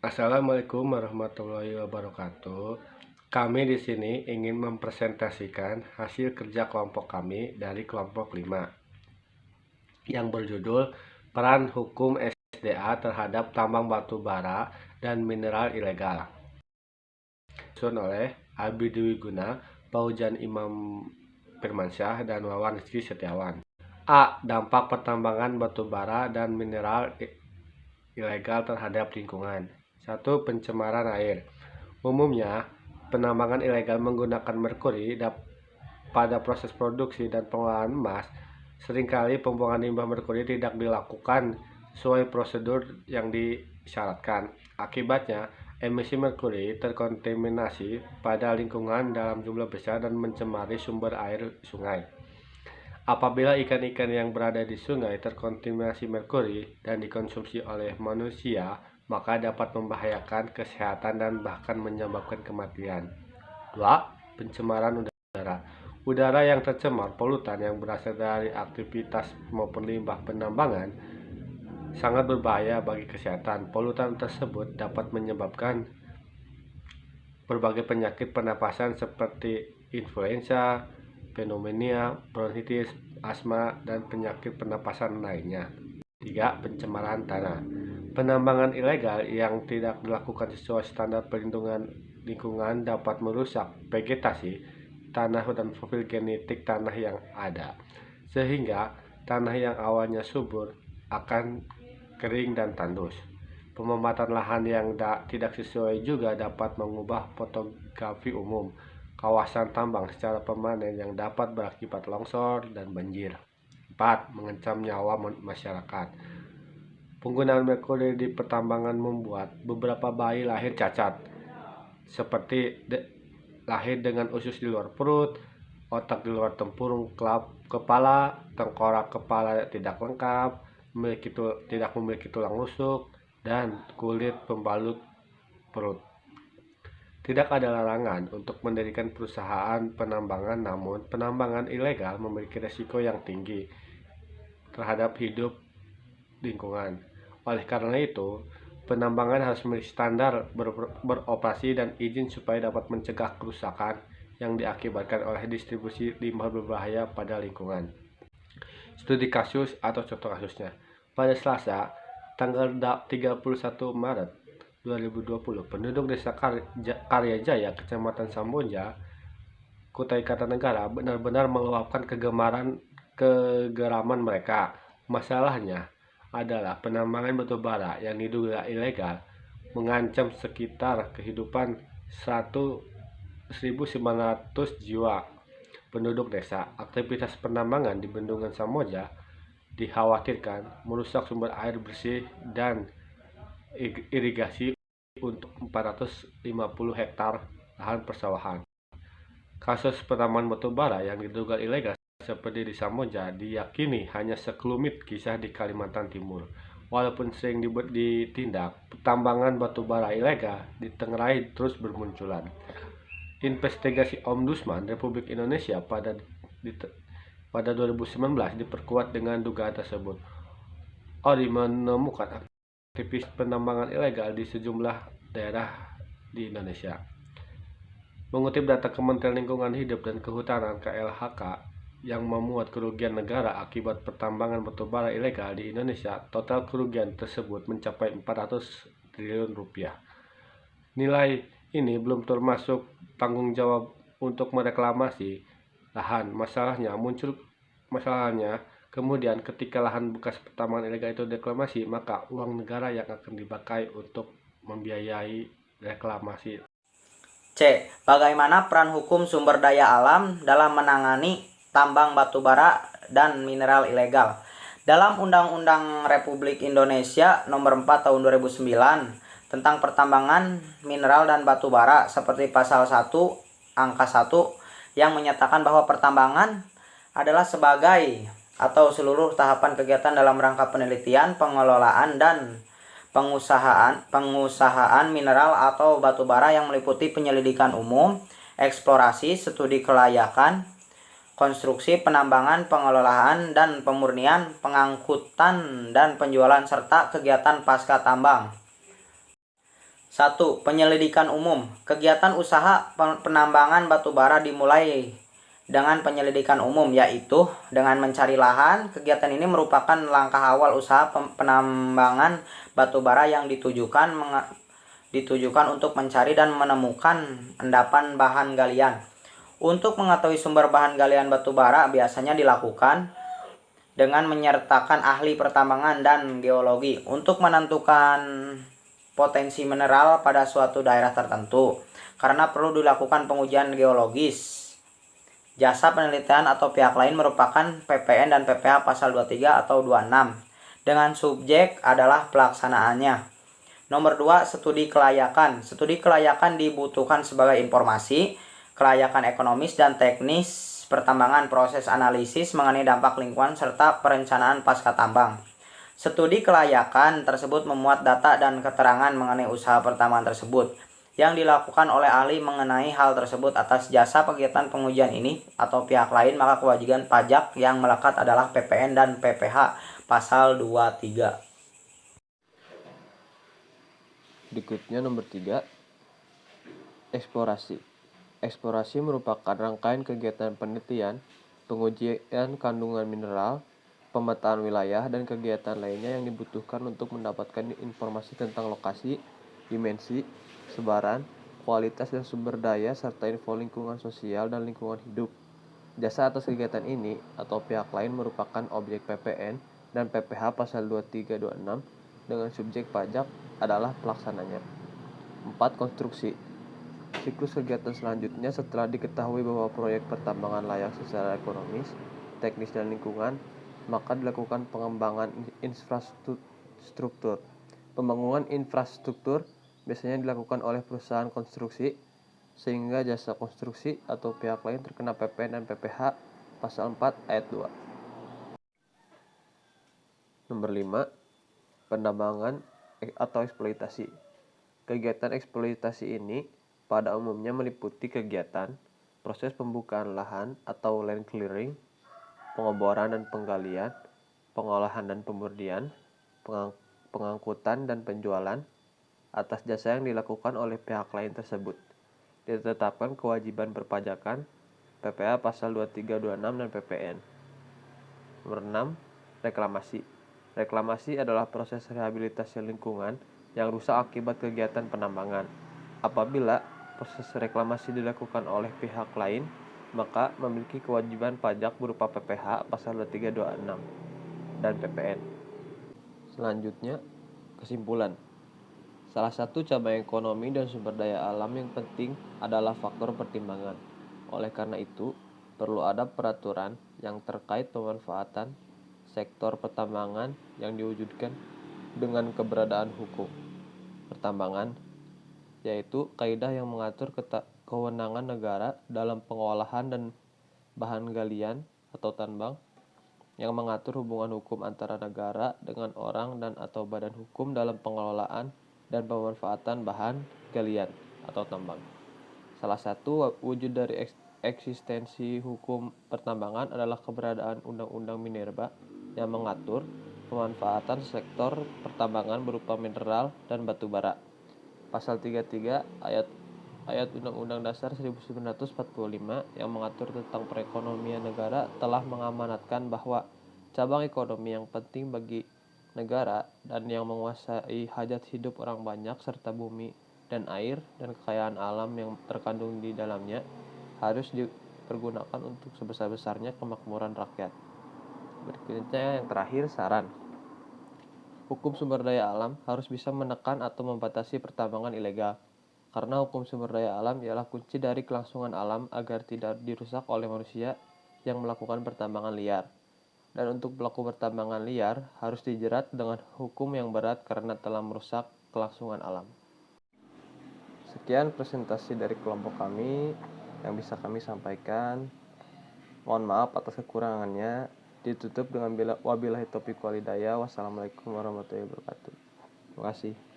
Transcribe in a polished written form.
Assalamualaikum warahmatullahi wabarakatuh. Kami di sini ingin mempresentasikan hasil kerja kelompok kami dari kelompok 5 yang berjudul Peran Hukum SDA terhadap Tambang Batu Bara dan Mineral Ilegal. Disusun oleh Abi Dwi Guna, Paujan Imam Firmansyah, dan Wawan Rizky Setiawan. A. Dampak pertambangan batu bara dan mineral ilegal terhadap lingkungan. 1. Pencemaran air. Umumnya, penambangan ilegal menggunakan merkuri pada proses produksi dan pengolahan emas. Seringkali pembuangan limbah merkuri tidak dilakukan sesuai prosedur yang disyaratkan. Akibatnya, emisi merkuri terkontaminasi pada lingkungan dalam jumlah besar dan mencemari sumber air sungai. Apabila ikan-ikan yang berada di sungai terkontaminasi merkuri dan dikonsumsi oleh manusia, maka dapat membahayakan kesehatan dan bahkan menyebabkan kematian. 2. Pencemaran udara. Udara yang tercemar polutan yang berasal dari aktivitas maupun limbah penambangan sangat berbahaya bagi kesehatan. Polutan tersebut dapat menyebabkan berbagai penyakit pernapasan seperti influenza, pneumonia, bronkitis, asma, dan penyakit pernapasan lainnya. 3. Pencemaran tanah. Penambangan ilegal yang tidak dilakukan sesuai standar perlindungan lingkungan dapat merusak vegetasi tanah dan profil genetik tanah yang ada, sehingga tanah yang awalnya subur akan kering dan tandus. Pememaatan lahan yang tidak sesuai juga dapat mengubah topografi umum kawasan tambang secara permanen yang dapat berakibat longsor dan banjir. 4. Mengancam nyawa masyarakat. Penggunaan merkuri di pertambangan membuat beberapa bayi lahir cacat, seperti lahir dengan usus di luar perut, otak di luar tempurung kepala, tengkorak kepala tidak lengkap, tidak memiliki tulang rusuk, dan kulit pembalut perut. Tidak ada larangan untuk mendirikan perusahaan penambangan, namun penambangan ilegal memiliki risiko yang tinggi terhadap hidup lingkungan. Oleh karena itu, penambangan harus memiliki standar beroperasi dan izin supaya dapat mencegah kerusakan yang diakibatkan oleh distribusi limbah berbahaya pada lingkungan. Studi kasus atau contoh kasusnya. Pada Selasa, tanggal 31 Maret 2020, penduduk desa Karyajaya, Kecamatan Samboja, Kutai Kartanegara benar-benar meluapkan kegeraman mereka. Masalahnya adalah penambangan batu bara yang diduga ilegal mengancam sekitar kehidupan 1.900 jiwa penduduk desa. Aktivitas penambangan di Bendungan Samboja dikhawatirkan merusak sumber air bersih dan irigasi untuk 450 hektar lahan persawahan. Kasus penambangan batu bara yang diduga ilegal seperti di Samboja diyakini hanya sekelumit kisah di Kalimantan Timur. Walaupun sering ditindak, tambangan batu bara ilegal di Tenggerai terus bermunculan. Investigasi Ombudsman Republik Indonesia pada 2019 diperkuat dengan dugaan tersebut. ODI menemukan aktivitas penambangan ilegal di sejumlah daerah di Indonesia. Mengutip data Kementerian Lingkungan Hidup dan Kehutanan (KLHK) yang memuat kerugian negara akibat pertambangan batu bara ilegal di Indonesia, total kerugian tersebut mencapai 400 triliun rupiah. Nilai ini belum termasuk tanggung jawab untuk mereklamasi lahan. Masalahnya kemudian ketika lahan bekas pertambangan ilegal itu direklamasi, maka uang negara yang akan dipakai untuk membiayai reklamasi. C. Bagaimana peran hukum sumber daya alam dalam menangani tambang batu bara dan mineral ilegal? Dalam Undang-Undang Republik Indonesia Nomor 4 Tahun 2009 tentang pertambangan mineral dan batu bara, seperti pasal 1 angka 1 yang menyatakan bahwa pertambangan adalah sebagai atau seluruh tahapan kegiatan dalam rangka penelitian, pengelolaan, dan pengusahaan mineral atau batu bara yang meliputi penyelidikan umum, eksplorasi, studi kelayakan, konstruksi, penambangan, pengelolaan dan pemurnian, pengangkutan dan penjualan serta kegiatan pasca tambang. 1. Penyelidikan umum. Kegiatan usaha penambangan batubara dimulai dengan penyelidikan umum, yaitu dengan mencari lahan. Kegiatan ini merupakan langkah awal usaha penambangan batubara yang ditujukan untuk mencari dan menemukan endapan bahan galian. Untuk mengetahui sumber bahan galian batubara biasanya dilakukan dengan menyertakan ahli pertambangan dan geologi untuk menentukan potensi mineral pada suatu daerah tertentu. Karena perlu dilakukan pengujian geologis, jasa penelitian atau pihak lain merupakan PPN dan PPH pasal 23 atau 26 dengan subjek adalah pelaksanaannya. Nomor 2, studi kelayakan. Studi kelayakan dibutuhkan sebagai informasi kelayakan ekonomis dan teknis pertambangan, proses analisis mengenai dampak lingkungan serta perencanaan pasca tambang. Studi kelayakan tersebut memuat data dan keterangan mengenai usaha pertambangan tersebut yang dilakukan oleh ahli mengenai hal tersebut atas jasa kegiatan pengujian ini atau pihak lain, maka kewajiban pajak yang melekat adalah PPN dan PPH pasal 23. Berikutnya nomor 3, eksplorasi. Eksplorasi merupakan rangkaian kegiatan penelitian, pengujian kandungan mineral, pemetaan wilayah, dan kegiatan lainnya yang dibutuhkan untuk mendapatkan informasi tentang lokasi, dimensi, sebaran, kualitas dan sumber daya, serta info lingkungan sosial dan lingkungan hidup. Jasa atas kegiatan ini atau pihak lain merupakan objek PPN dan PPH pasal 23-26 dengan subjek pajak adalah pelaksananya. 4. Konstruksi. Siklus kegiatan selanjutnya setelah diketahui bahwa proyek pertambangan layak secara ekonomis, teknis dan lingkungan, maka dilakukan pengembangan infrastruktur. Pembangunan infrastruktur biasanya dilakukan oleh perusahaan konstruksi, sehingga jasa konstruksi atau pihak lain terkena PPN dan PPH pasal 4 ayat 2. Nomor 5, penambangan atau eksploitasi. Kegiatan eksploitasi ini pada umumnya meliputi kegiatan proses pembukaan lahan atau land clearing, pengeboran dan penggalian, pengolahan dan pemurnian, pengangkutan dan penjualan atas jasa yang dilakukan oleh pihak lain tersebut. Ditetapkan kewajiban perpajakan, PPH pasal 23-26 dan PPN. Nomor 6, reklamasi. Reklamasi adalah proses rehabilitasi lingkungan yang rusak akibat kegiatan penambangan. Apabila proses reklamasi dilakukan oleh pihak lain, maka memiliki kewajiban pajak berupa PPH pasal 23-26 dan PPN. Selanjutnya, kesimpulan. Salah satu cabang ekonomi dan sumber daya alam yang penting adalah faktor pertimbangan. Oleh karena itu, perlu ada peraturan yang terkait pemanfaatan sektor pertambangan yang diwujudkan dengan keberadaan hukum pertambangan, yaitu kaidah yang mengatur kewenangan negara dalam pengolahan dan bahan galian atau tambang, yang mengatur hubungan hukum antara negara dengan orang dan atau badan hukum dalam pengelolaan dan pemanfaatan bahan galian atau tambang. Salah satu wujud dari eksistensi hukum pertambangan adalah keberadaan Undang-Undang Minerba yang mengatur pemanfaatan sektor pertambangan berupa mineral dan batu bara. Pasal 33 ayat Undang-Undang Dasar 1945 yang mengatur tentang perekonomian negara telah mengamanatkan bahwa cabang ekonomi yang penting bagi negara dan yang menguasai hajat hidup orang banyak serta bumi dan air dan kekayaan alam yang terkandung di dalamnya harus dipergunakan untuk sebesar-besarnya kemakmuran rakyat. Berikutnya yang terakhir, saran. Hukum sumber daya alam harus bisa menekan atau membatasi pertambangan ilegal, karena hukum sumber daya alam ialah kunci dari kelangsungan alam agar tidak dirusak oleh manusia yang melakukan pertambangan liar. Dan untuk pelaku pertambangan liar harus dijerat dengan hukum yang berat karena telah merusak kelangsungan alam. Sekian presentasi dari kelompok kami yang bisa kami sampaikan. Mohon maaf atas kekurangannya. Ditutup dengan wabillahi taufiq wal hidayah. Wassalamualaikum warahmatullahi wabarakatuh. Terima kasih.